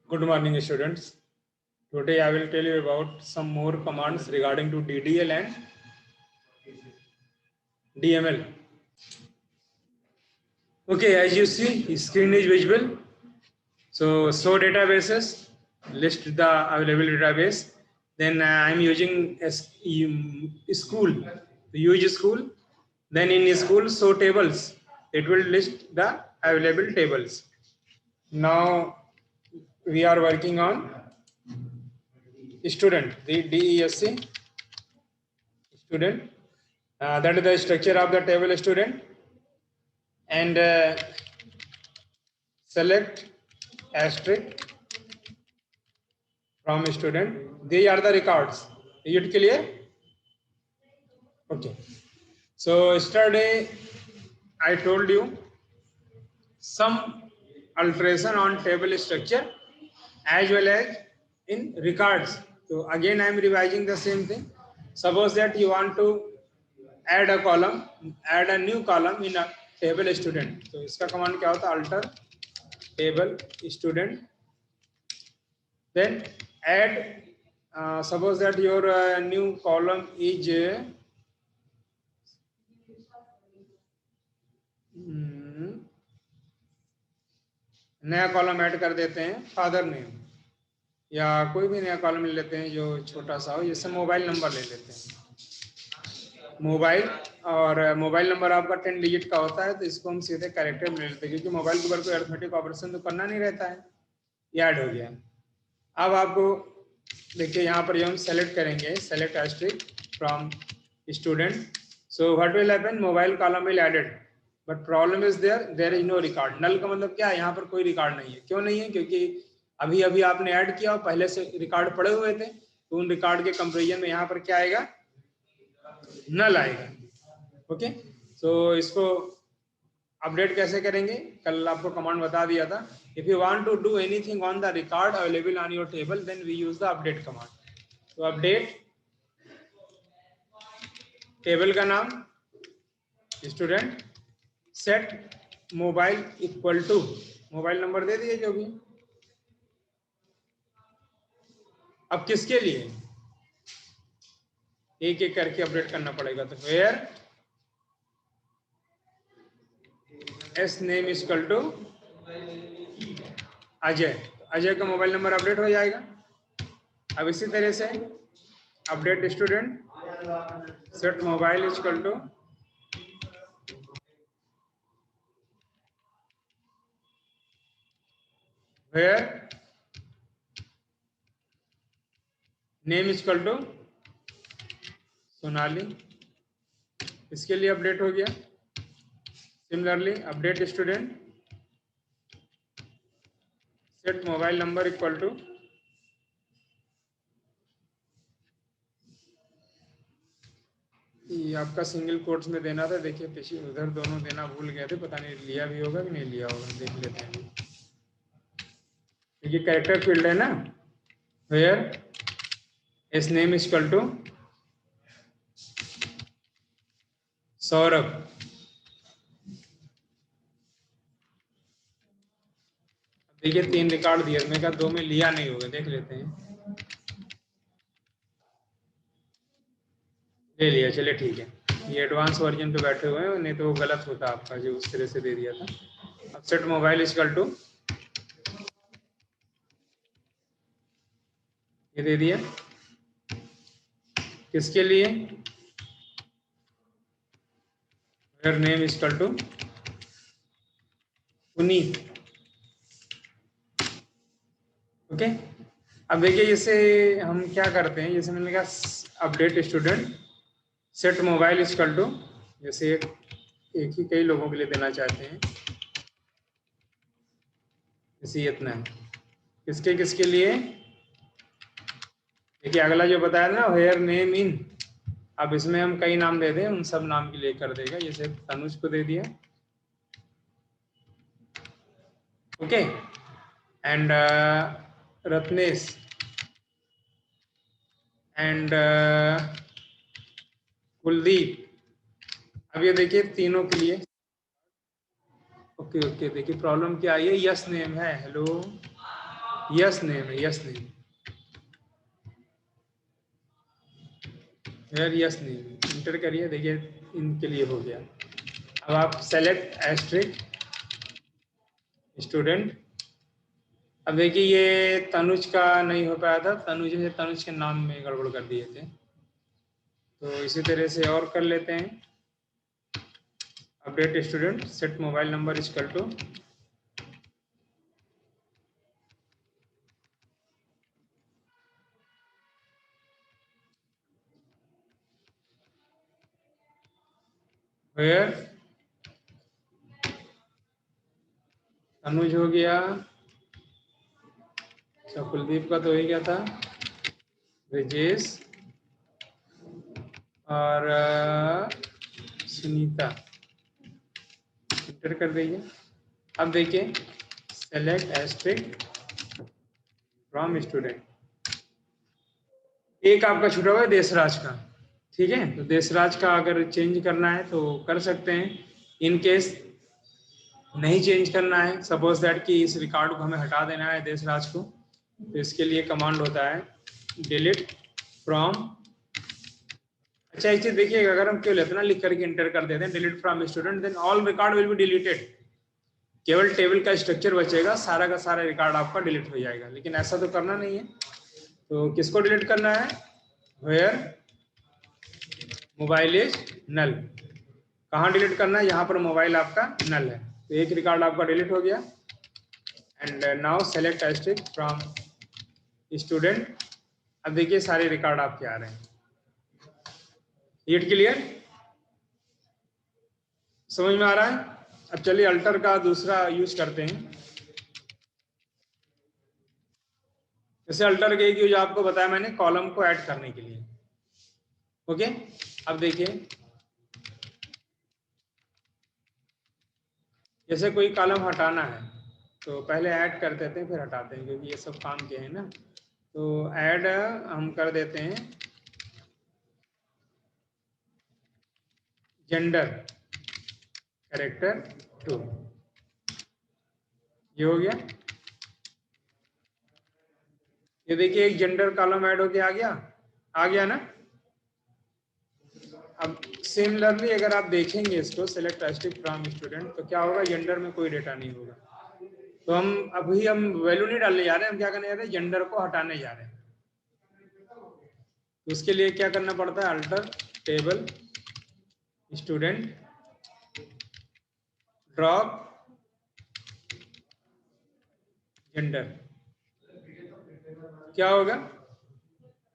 Good morning, students. Today I will tell you about some more commands regarding to DDL and DML. Okay, as you see, screen is visible. So show databases, list the available database. Then I'm using school. Use school. Then in school, show tables. It will list the available tables. Now we are working on student, the DESC student. That is the structure of the table student. And select asterisk from student. These are the records. Is it clear? Okay. So yesterday I told you some alteration on table structure as well as in records. So again I am revising the same thing. Suppose that you want to add a column, add a new column in a table student. So इसका command क्या होता है? Alter table student. Then add. Suppose that your new column is नया column add कर देते हैं father name, या कोई भी नया कॉलम ले लेते हैं जो छोटा सा हो, जैसे मोबाइल नंबर ले लेते हैं मोबाइल, और मोबाइल नंबर आपका 10 डिजिट का होता है, तो इसको हम सीधे कैरेक्टर में ले लेते हैं क्योंकि मोबाइल के ऊपर कोई अरिथमेटिक ऑपरेशन तो करना नहीं रहता है, ये ऐड हो गया। अब आपको देखिए यहाँ पर हम सेलेक्ट करेंगे, select asterisk from student. So what will happen, mobile column will added, but problem is there is no record. Null का मतलब क्या है, यहाँ पर कोई रिकॉर्ड नहीं है। क्यों नहीं है? क्योंकि अभी अभी आपने ऐड किया और पहले से रिकॉर्ड पड़े हुए थे, तो उन रिकॉर्ड के कंपेरिजन में यहाँ पर क्या आएगा, नल आएगा। ओके, सो इसको अपडेट कैसे करेंगे, कल आपको कमांड बता दिया था। If you want to do anything on the record available on your table, then we use the update command. तो अपडेट टेबल का नाम student, set mobile equal to, mobile number दे दिए जो भी। अब किसके लिए, एक एक करके अपडेट करना पड़ेगा। तो where S name is equal to Ajay, Ajay का मोबाइल नंबर अपडेट हो जाएगा। अब इसी तरह से update student, set mobile is equal to where name is equal to Sonali, इसके लिए अपडेट हो गया। Similarly update student, set mobile number equal to, ये आपका सिंगल कोट्स में देना था, देखिए पीछे उधर दोनों देना भूल गए थे, पता नहीं लिया भी होगा कि नहीं लिया होगा, देख लेते हैं। ये कैरेक्टर फील्ड है ना, where S name is equal to Saurabh. देखिए 3 रिकॉर्ड दिए, मैं कहा 2 में लिया नहीं होगा, देख लेते हैं। ले लिया, चलिए ठीक है। ये एडवांस वर्जन पे बैठे हुए हैं, नहीं तो वो गलत होता आपका जो उस तरह से दे दिया था। अब सेट मोबाइल इक्वल टू, ये दे दिया किसके लिए, where name equal to Puneet. Okay, अब देखिए जैसे हम क्या करते हैं, जैसे मैंने कहा update student, set mobile equal to, जैसे एक ही कई लोगों के लिए देना चाहते हैं, जैसे इतना है, किसके किसके लिए। देखिए अगला जो बताया ना, वेयर नेम इन, अब इसमें हम कई नाम दे दें, उन सब नाम के लिए कर देगा। जैसे तनुज को दे दिया, okay, and Ratnesh and Kuldeep. अब ये देखिए तीनों के लिए, ओके ओके। देखिए प्रॉब्लम क्या आई है, यस नेम है, हेलो यस नेम है, S name, where S name enter करिए, देखिए इनके लिए हो गया। अब आप सेलेक्ट एस्ट्रिक स्टूडेंट। अब देखिए ये तनुज का नहीं हो पाया था, तनुज के नाम में गड़बड़ कर दिए थे, तो इसी तरह से और कर लेते हैं। Update student set mobile number equal to where Tanuj हो गया, अच्छा कुलदीप का तो हो ही गया था, ब्रिजेश और सुनीता इंटर कर दीजिए। अब देखिए सेलेक्ट एस्ट्रिक फ्रॉम स्टूडेंट, एक आपका छूटा हुआ है देशराज का, ठीक है, तो देशराज का अगर चेंज करना है तो कर सकते हैं। इन केस नहीं चेंज करना है, सपोज दैट कि इस रिकॉर्ड को हमें हटा देना है देशराज को, तो इसके लिए कमांड होता है डिलीट फ्रॉम। अच्छा एक चीज देखिए, अगर हम क्यों लेते हैं ना लिख करके इंटर कर देते हैं delete from student, then all record will be deleted, केवल टेबल का स्ट्रक्चर बचेगा, सारा का सारा रिकॉर्ड आपका डिलीट हो जाएगा। लेकिन ऐसा तो करना नहीं है, तो किसको डिलीट करना है, वेयर मोबाइल इज नल, कहाँ डिलीट करना है, यहाँ पर मोबाइल आपका नल है, तो एक रिकॉर्ड आपका डिलीट हो गया। And now select asterisk from student. अब देखिए सारे रिकॉर्ड आपके आ रहे हैं, इट क्लियर, समझ में आ रहा है। अब चलिए अल्टर का दूसरा यूज करते हैं। जैसे अल्टर के एक यूज आपको बताया मैंने कॉलम को ऐड करने के लिए, ओके। अब देखिए जैसे कोई कॉलम हटाना है तो पहले ऐड कर देते हैं फिर हटाते हैं, क्योंकि ये सब काम के हैं ना। तो ऐड हम कर देते हैं जेंडर कैरेक्टर 2, ये हो गया। ये देखिए एक जेंडर कॉलम ऐड होके आ गया ना। अब सिमिलरली अगर आप देखेंगे इसको सेलेक्ट एस्ट्रिक फ्रॉम स्टूडेंट, तो क्या होगा, जेंडर में कोई डेटा नहीं होगा। तो हम वैल्यू नहीं डालने जा रहे हैं, हम क्या करने जा रहे हैं, जेंडर को हटाने जा रहे हैं। तो उसके लिए क्या करना पड़ता है, alter table student drop gender, क्या होगा,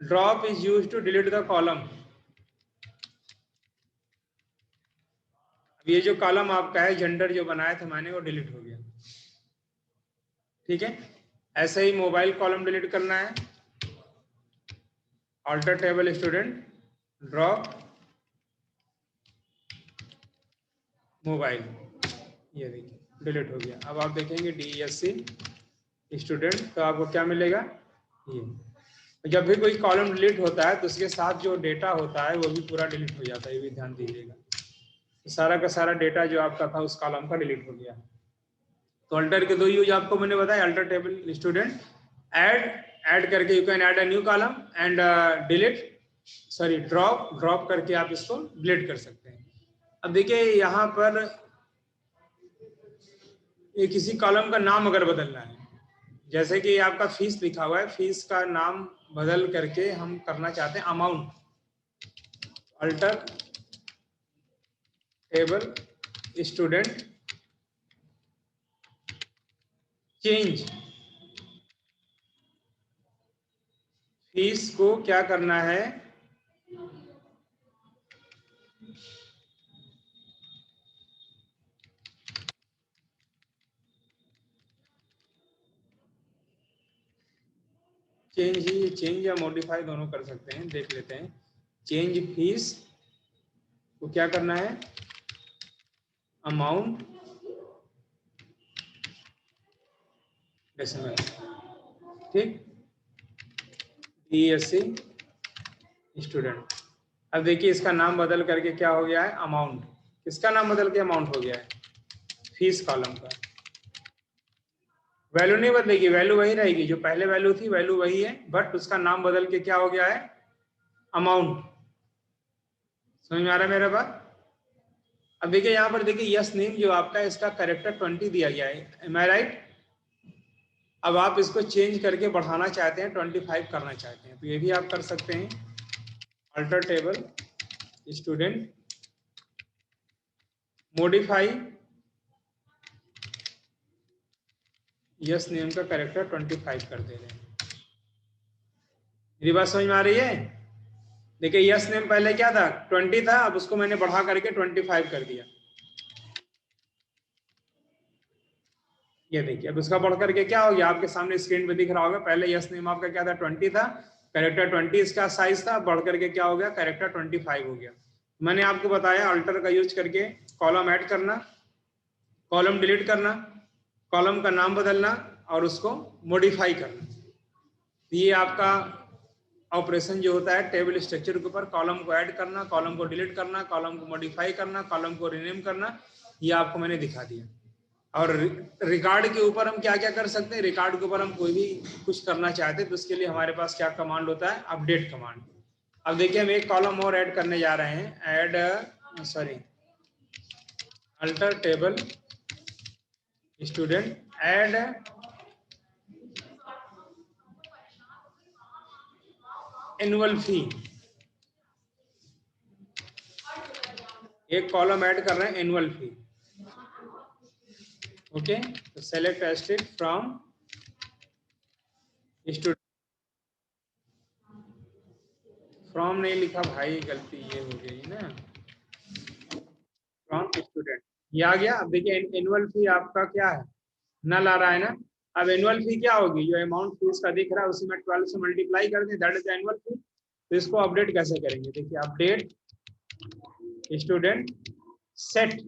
drop is use to delete the column. अब ये जो कॉलम आपका है जेंडर जो बनाया था मैंने वो डिलीट हो गया, ठीक है। ऐसे ही मोबाइल कॉलम डिलीट करना है, alter table student drop mobile, ये देखिए डिलीट हो गया। अब आप देखेंगे DESC स्टूडेंट, तो आपको क्या मिलेगा, ये जब भी कोई कॉलम डिलीट होता है तो उसके साथ जो डेटा होता है वो भी पूरा डिलीट हो जाता है, ये भी ध्यान दीजिएगा। तो सारा का सारा डेटा जो आपका था उस कॉलम का डिलीट हो गया। तो अल्टर के दो यूज आपको मैंने बताया, अल्टर टेबल स्टूडेंट ऐड करके you can add a new column and delete sorry drop करके आप इसको डिलीट कर सकते हैं। अब देखिए यहाँ पर ये किसी कॉलम का नाम अगर बदलना है, जैसे कि आपका फीस लिखा हुआ है, फीस का नाम बदल करके हम करना चाहते हैं amount, alter table student change, fees को क्या करना है, चेंज या मॉडिफाई दोनों कर सकते हैं, देख लेते हैं। चेंज फीस को क्या करना है, अमाउंट डेसिमल, ठीक, DESC स्टूडेंट। अब देखिए इसका नाम बदल करके क्या हो गया है, अमाउंट, किसका नाम बदल के अमाउंट हो गया है, फीस कॉलम का। वैल्यू नहीं बदलेगी, वैल्यू वही रहेगी, जो पहले वैल्यू थी वैल्यू वही है, बट उसका नाम बदल के क्या हो गया है, अमाउंट। समझ में आ रहा है मेरा बात? अब देखिए यहाँ पर देखिए यस नेम जो आपका है इसका कैरेक्टर 20 दिया गया है, एम आई राइट? अब आप इसको चेंज करके बढ़ाना चाहते हैं, 25 करना चाहते हैं, तो ये भी आप कर सकते हैं। Alter table student modify yes name का कैरेक्टर 25 कर दे रहे हैं। मेरी बात समझ में आ रही है? देखिए यस नेम पहले क्या था, 20 था, अब उसको मैंने बढ़ा करके 25 कर दिया। ये देखिए अब उसका बढ़ करके क्या हो गया, आपके सामने स्क्रीन पे दिख रहा होगा। पहले यस नेम आपका क्या था, 20 था, कैरेक्टर 20 इसका साइज था, बढ़ करके क्या हो गया, कैरेक्टर 25 हो गया। मैंने आपको बताया अल्टर का यूज करके कॉलम ऐड करना, कॉलम डिलीट करना, कॉलम का नाम बदलना और उसको मॉडिफाई करना। ये आपका ऑपरेशन जो होता है टेबल स्ट्रक्चर के ऊपर, कॉलम को ऐड करना, कॉलम को डिलीट करना, कॉलम को मॉडिफाई करना, कॉलम को रीनेम करना, ये आपको मैंने दिखा दिया। और रिकॉर्ड के ऊपर हम क्या क्या कर सकते हैं, रिकॉर्ड के ऊपर हम कोई भी कुछ करना चाहते हैं तो उसके लिए हमारे पास क्या कमांड होता है, अपडेट कमांड। अब देखिए हम एक कॉलम और ऐड करने जा रहे हैं, add sorry alter table student add annual fee. एक कॉलम ऐड कर रहे हैं एनुअल फी। ओके, तो select asterisk from student, from नहीं लिखा भाई, गलती ये हो गई ना, फ्रॉम स्टूडेंट ये आ गया। अब देखिए एनुअल फी आपका क्या है, नल आ रहा है ना। अब एनुअल फी क्या होगी, जो अमाउंट फीस का दिख रहा है उसी में 12 से मल्टीप्लाई कर दें, दैट इज एनुअल फी। तो इसको अपडेट कैसे करेंगे, देखिए update student set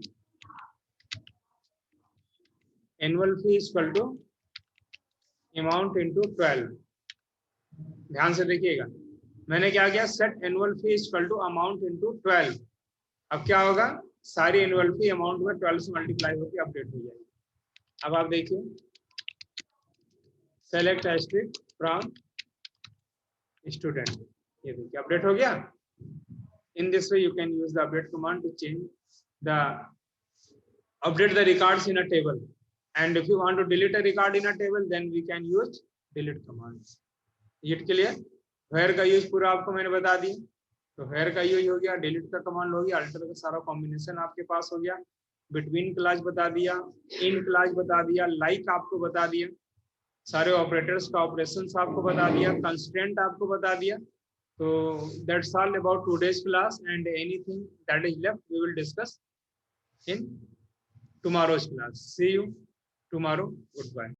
annual fee equal to amount into 12। ध्यान से देखिएगा, मैंने क्या किया, set annual fee equal to amount into 12। अब क्या होगा, सारी एनुअल फी अमाउंट में 12 से मल्टीप्लाई होकर अपडेट हो जाएगी। अब आप देखिए सेलेक्ट एस्ट्रिक फ्रॉम स्टूडेंट, ये देखिए अपडेट हो गया। In this way you can use the update command to change the update the records in a table, and if you want to delete a record in a table then we can use delete command। ये clear? where का use पूरा आपको मैंने बता दिया, तो where का use हो गया, delete का कमांड हो गया, alter का सारा कॉम्बिनेशन आपके पास हो गया, between क्लास बता दिया, in क्लास बता दिया, like आपको बता दिया, सारे ऑपरेटर्स का ऑपरेशंस आपको बता दिया, कंस्ट्रेंट आपको बता दिया। तो that's all about today's class, and anything that is left we will discuss in tomorrow's class. See you tomorrow. Goodbye.